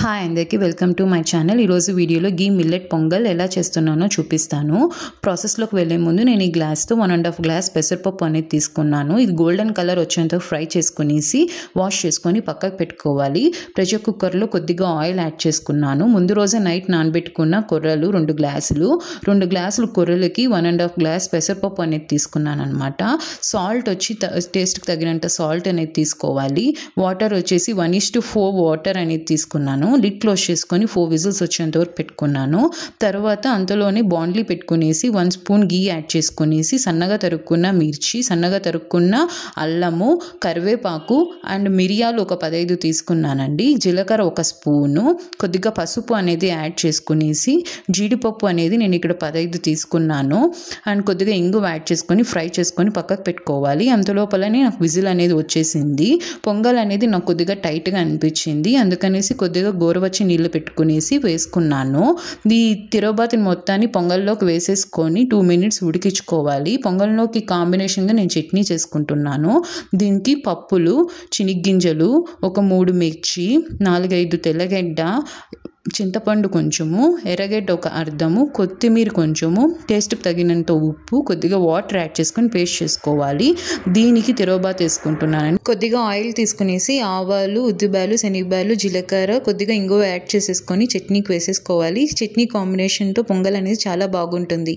Hi అందరికీ welcome to my channel. ఈరోజు వీడియోలో గీ మిల్లెట్ పొంగల్ ఎలా చేస్తున్నానో చూపిస్తాను. ప్రాసెస్లోకి వెళ్ళే ముందు నేను ఈ గ్లాస్తో 1.5 గ్లాస్ పెసరపప్పు అనేది తీసుకున్నాను. ఇది గోల్డెన్ కలర్ వచ్చేంత ఫ్రై చేసుకునేసి వాష్ చేసుకొని పక్కకు పెట్టుకోవాలి. ప్రెషర్ కుక్కర్లో కొద్దిగా ఆయిల్ యాడ్ చేసుకున్నాను. ముందు రోజే నైట్ నానబెట్టుకున్న కొర్రలు 2 గ్లాసులు కొర్రలకి 1.5 గ్లాస్ పెసరపప్పు అనేది తీసుకున్నాను అనమాట. సాల్ట్ వచ్చి టేస్ట్కి తగినంత సాల్ట్ అనేది తీసుకోవాలి. వాటర్ వచ్చేసి 1:4 వాటర్ అనేది తీసుకున్నాను. లిడ్ క్లోజ్ చేసుకొని 4 విజిల్స్ వచ్చేంత వరకు పెట్టుకున్నాను. తర్వాత అంతలోనే బాండ్లీ పెట్టుకునేసి 1 స్పూన్ గీ యాడ్ చేసుకునేసి సన్నగా తరుక్కున్న మిర్చి, సన్నగా తరుక్కున్న అల్లము, కరివేపాకు అండ్ మిరియాలు ఒక 15 తీసుకున్నానండి. జీలకర్ర 1 స్పూను, కొద్దిగా పసుపు అనేది యాడ్ చేసుకునేసి జీడిపప్పు అనేది నేను ఇక్కడ 15 తీసుకున్నాను. అండ్ కొద్దిగా ఇంగు యాడ్ చేసుకొని ఫ్రై చేసుకొని పక్కకు పెట్టుకోవాలి. అంతలోపలనే నాకు విజిల్ అనేది వచ్చేసింది. పొంగల్ అనేది నాకు కొద్దిగా టైట్గా అనిపించింది. అందుకనేసి కొద్దిగా గోరువచ్చి నీళ్ళు పెట్టుకునేసి వేసుకున్నాను. ఈ తిరగబాతిని మొత్తాన్ని పొంగల్లోకి వేసేసుకొని 2 మినిట్స్ ఉడికించుకోవాలి. పొంగల్లోకి కాంబినేషన్గా నేను చట్నీ చేసుకుంటున్నాను. దీనికి పప్పులు, చినిగ్గింజలు, ఒక 3 మిర్చి, 4-5 తెల్లగడ్డ, చింతపండు కొంచెము, ఎర్రగడ్డ ఒక అర్ధము, కొత్తిమీర కొంచెము, టేస్ట్కి తగినంత ఉప్పు, కొద్దిగా వాటర్ యాడ్ చేసుకొని పేస్ట్ చేసుకోవాలి. దీనికి తిరగబాత్ వేసుకుంటున్నాను. కొద్దిగా ఆయిల్ తీసుకునేసి ఆవాలు, ఉద్దిబాలు, శనగబాలు, జీలకర్ర, కొద్దిగా ఇంగువ యాడ్ చేసేసుకొని చట్నీకి వేసేసుకోవాలి. చట్నీ కాంబినేషన్తో పొంగల్ అనేది చాలా బాగుంటుంది.